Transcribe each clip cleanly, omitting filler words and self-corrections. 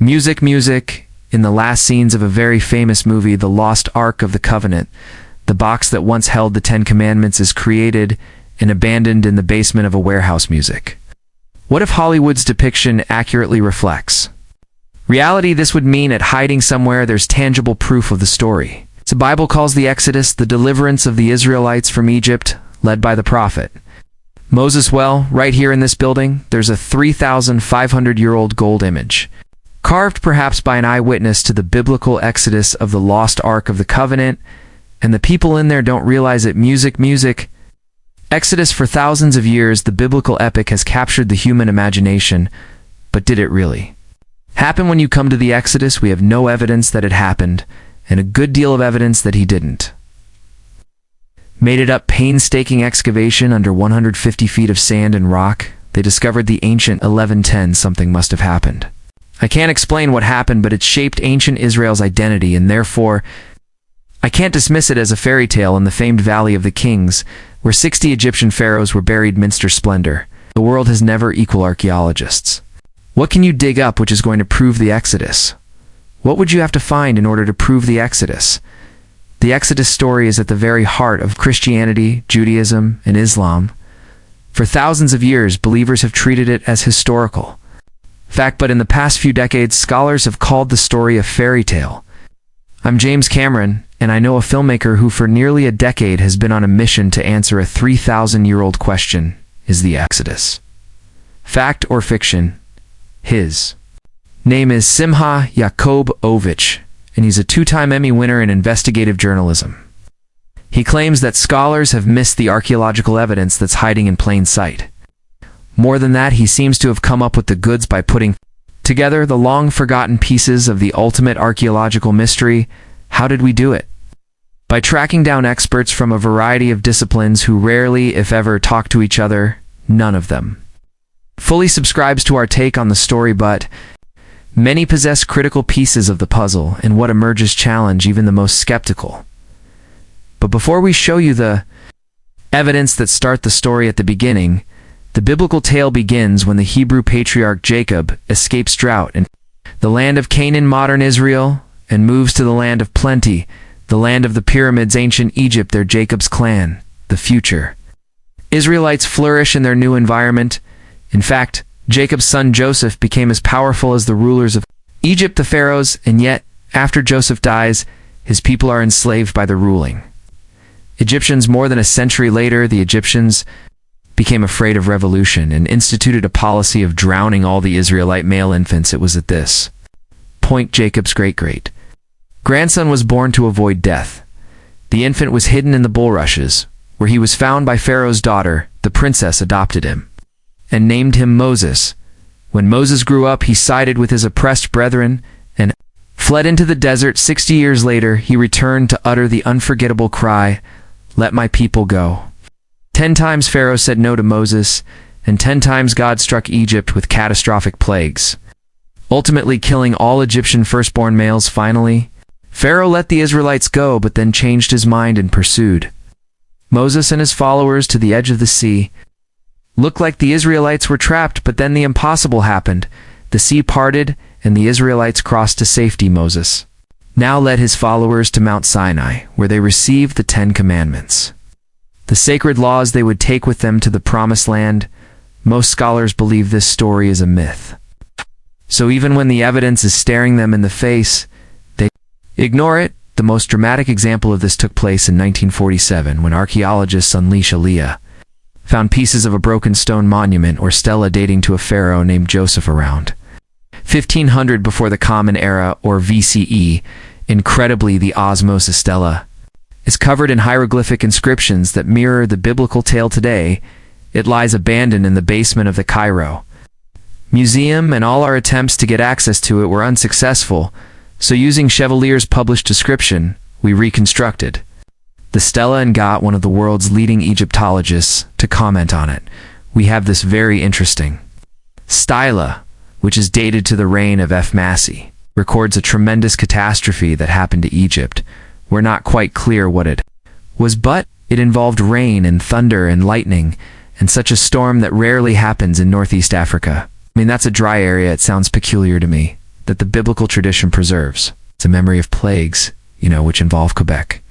Music, in the last scenes of a very famous movie, The Lost Ark of the Covenant, the box that once held the Ten Commandments is created and abandoned in the basement of a warehouse. Music. What if Hollywood's depiction accurately reflects reality? This would mean at hiding somewhere there's tangible proof of the story. The Bible calls the Exodus the deliverance of the Israelites from Egypt, led by the prophet Moses. Well, right here in this building, there's a 3,500-year-old gold image, carved perhaps by an eyewitness to the biblical Exodus of the lost Ark of the Covenant, and the people in there don't realize it. Music. Exodus. For thousands of years, the biblical epic has captured the human imagination, but did it really happen? When you come to the Exodus, we have no evidence that it happened, and a good deal of evidence that he didn't. Made it up. Painstaking excavation under 150 feet of sand and rock, they discovered the ancient 1110. Something must have happened. I can't explain what happened, but it shaped ancient Israel's identity, and therefore I can't dismiss it as a fairy tale. In the famed Valley of the Kings, where 60 Egyptian pharaohs were buried minster splendor, the world has never equaled archaeologists. What can you dig up which is going to prove the Exodus? What would you have to find in order to prove the Exodus? The Exodus story is at the very heart of Christianity, Judaism, and Islam. For thousands of years, believers have treated it as historical fact, but in the past few decades, scholars have called the story a fairy tale. I'm James Cameron, and I know a filmmaker who for nearly a decade has been on a mission to answer a 3,000-year-old question: is the Exodus fact or fiction? His name is Simha Yakobovich, and he's a two-time Emmy winner in investigative journalism. He claims that scholars have missed the archaeological evidence that's hiding in plain sight. More than that, he seems to have come up with the goods by putting together the long-forgotten pieces of the ultimate archaeological mystery. How did we do it? By tracking down experts from a variety of disciplines who rarely, if ever, talk to each other. None of them fully subscribes to our take on the story, but many possess critical pieces of the puzzle, and what emerges challenge even the most skeptical. But before we show you the evidence that start the story at the beginning, the biblical tale begins when the Hebrew patriarch Jacob escapes drought in the land of Canaan, modern Israel, and moves to the land of plenty, the land of the pyramids, ancient Egypt. They're Jacob's clan, the future Israelites flourish in their new environment. In fact, Jacob's son Joseph became as powerful as the rulers of Egypt, the pharaohs, and yet, after Joseph dies, his people are enslaved by the ruling Egyptians. More than a century later, the Egyptians became afraid of revolution and instituted a policy of drowning all the Israelite male infants. It was at this point Jacob's great-grandson was born to avoid death. The infant was hidden in the bulrushes, where he was found by Pharaoh's daughter. The princess adopted him and named him Moses. When Moses grew up, he sided with his oppressed brethren and fled into the desert. 60 years later, he returned to utter the unforgettable cry, "Let my people go." 10 times Pharaoh said no to Moses, and 10 times God struck Egypt with catastrophic plagues, ultimately killing all Egyptian firstborn males. Finally, Pharaoh let the Israelites go, but then changed his mind and pursued Moses and his followers to the edge of the sea. Looked like the Israelites were trapped, but then the impossible happened. The sea parted, and the Israelites crossed to safety. Moses now led his followers to Mount Sinai, where they received the 10 Commandments, the sacred laws they would take with them to the Promised Land. Most scholars believe this story is a myth. So even when the evidence is staring them in the face, they ignore it. The most dramatic example of this took place in 1947, when archaeologists unleash Aliyah found pieces of a broken stone monument or stela dating to a pharaoh named Joseph around 1500 before the Common Era, or VCE. Incredibly, the Osmos stela is covered in hieroglyphic inscriptions that mirror the biblical tale today. It lies abandoned in the basement of the Cairo Museum, and all our attempts to get access to it were unsuccessful, so using Chevalier's published description, we reconstructed the stela and got one of the world's leading Egyptologists to comment on it. We have this very interesting stela, which is dated to the reign of F. Massey, records a tremendous catastrophe that happened to Egypt. We're not quite clear what it was, but it involved rain and thunder and lightning, and such a storm that rarely happens in Northeast Africa. I mean, that's a dry area. It sounds peculiar to me. that the biblical tradition preserves. It's a memory of plagues, which involve Quebec.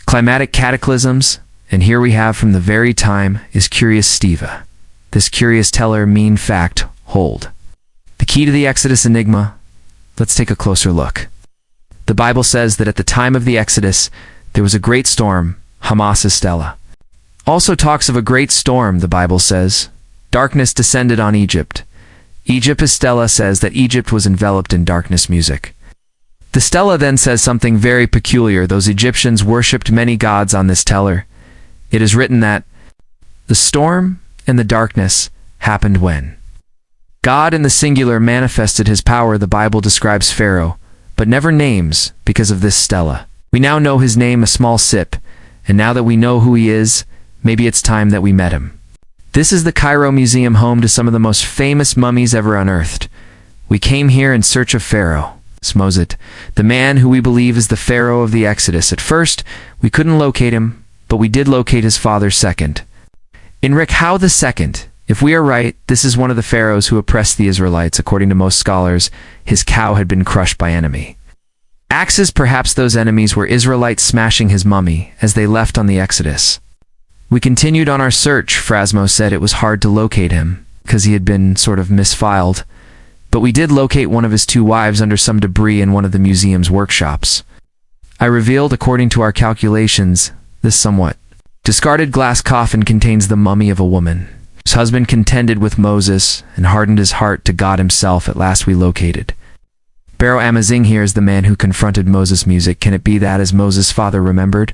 Climatic cataclysms, and here we have from the very time is curious Steva. This curious teller mean fact hold. The key to the Exodus enigma, let's take a closer look. The Bible says that at the time of the Exodus, there was a great storm, Hamas Stella. Also talks of a great storm, the Bible says. Darkness descended on Egypt. Egypt Stella says that Egypt was enveloped in darkness music. The stela then says something very peculiar. Those Egyptians worshipped many gods on this teller. It is written that the storm and the darkness happened when God in the singular manifested his power. The Bible describes Pharaoh, but never names because of this stela. We now know his name, a small sip, and now that we know who he is, maybe it's time that we met him. This is the Cairo Museum, home to some of the most famous mummies ever unearthed. We came here in search of Pharaoh, Smoset, the man who we believe is the Pharaoh of the Exodus. At first, we couldn't locate him, but we did locate his father second. Enric Howe II. If we are right, this is one of the pharaohs who oppressed the Israelites. According to most scholars, his cow had been crushed by enemy axes. Perhaps those enemies were Israelites smashing his mummy as they left on the Exodus. We continued on our search. Frasmo said it was hard to locate him because he had been sort of misfiled, but we did locate one of his two wives under some debris in one of the museum's workshops. I revealed, according to our calculations, this somewhat discarded glass coffin contains the mummy of a woman whose husband contended with Moses and hardened his heart to God himself. At last we located. Pharaoh Amazing here is the man who confronted Moses' music. Can it be that, as Moses' father remembered,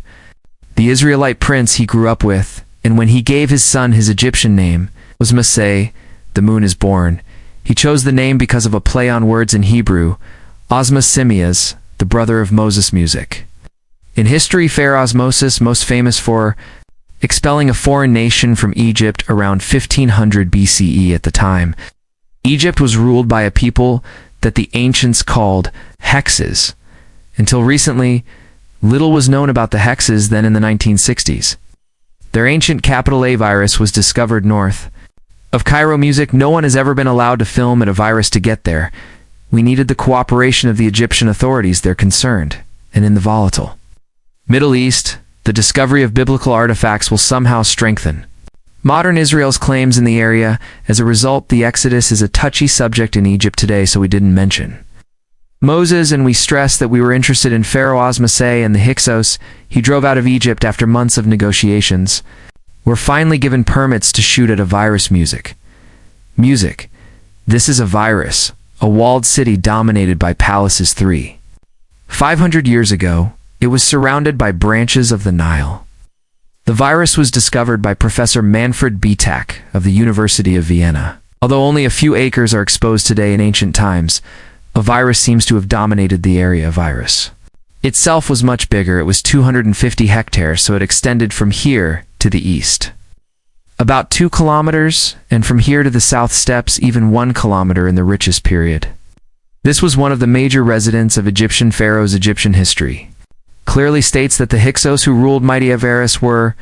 the Israelite prince he grew up with, and when he gave his son his Egyptian name, was Maseh, the moon is born. He chose the name because of a play on words in Hebrew, Osma Simeas, the brother of Moses' music. In history, Pharaoh Osmosis, most famous for expelling a foreign nation from Egypt around 1500 BCE. At the time, Egypt was ruled by a people that the ancients called hexes. Until recently, little was known about the hexes. Then in the 1960s, their ancient capital Avaris was discovered north of Cairo. Music, no one has ever been allowed to film at Avaris. To get there, we needed the cooperation of the Egyptian authorities. They're concerned, and in the volatile Middle East, the discovery of biblical artifacts will somehow strengthen modern Israel's claims in the area. As a result, the Exodus is a touchy subject in Egypt today, so we didn't mention Moses, and we stressed that we were interested in Pharaoh Osmaseh and the Hyksos. He drove out of Egypt after months of negotiations. We're finally given permits to shoot at Avaris. Music. This is Avaris, a walled city dominated by palaces. 500 years ago, it was surrounded by branches of the Nile. The virus was discovered by Professor Manfred Bietak of the University of Vienna. Although only a few acres are exposed today, in ancient times, a virus seems to have dominated the area. Virus itself was much bigger. It was 250 hectares, so it extended from here to the east about 2 kilometers, and from here to the south steppes even 1 kilometer in the richest period. This was one of the major residents of Egyptian pharaohs. Egyptian history clearly states that the Hyksos who ruled mighty Avaris were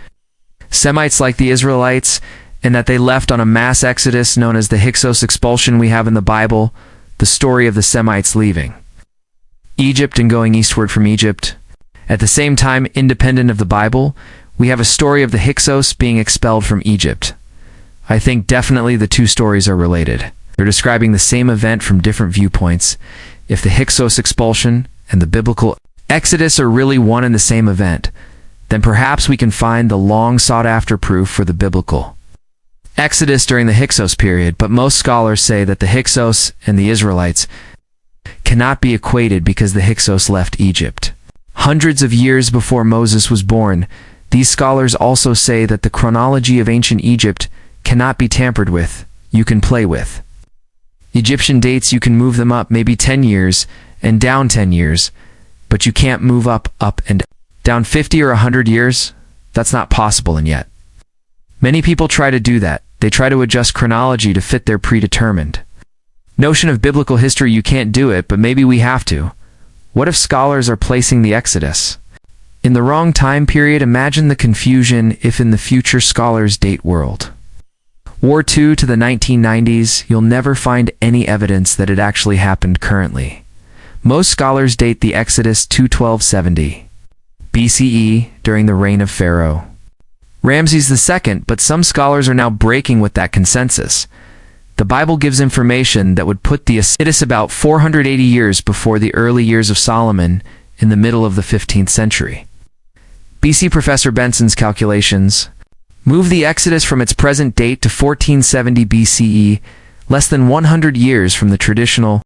Semites like the Israelites, and that they left on a mass exodus known as the Hyksos expulsion. We have in the Bible the story of the Semites leaving Egypt and going eastward from Egypt. At the same time, independent of the Bible, we have a story of the Hyksos being expelled from Egypt. I think definitely the two stories are related. They're describing the same event from different viewpoints. If the Hyksos expulsion and the biblical Exodus are really one and the same event, then perhaps we can find the long sought-after proof for the biblical Exodus during the Hyksos period. But most scholars say that the Hyksos and the Israelites cannot be equated because the Hyksos left Egypt hundreds of years before Moses was born. These scholars also say that the chronology of ancient Egypt cannot be tampered with. You can play with Egyptian dates, you can move them up maybe 10 years and down 10 years, but you can't move up and down 50 or 100 years. That's not possible, and yet many people try to do that. They try to adjust chronology to fit their predetermined notion of biblical history. You can't do it, but maybe we have to. What if scholars are placing the Exodus in the wrong time period? Imagine the confusion if in the future scholars date world War II to the 1990s, you'll never find any evidence that it actually happened currently. Most scholars date the Exodus to 1270 BCE, during the reign of Pharaoh Ramses II, but some scholars are now breaking with that consensus. The Bible gives information that would put the Exodus about 480 years before the early years of Solomon, in the middle of the 15th century. BC Professor Benson's calculations move the Exodus from its present date to 1470 BCE, less than 100 years from the traditional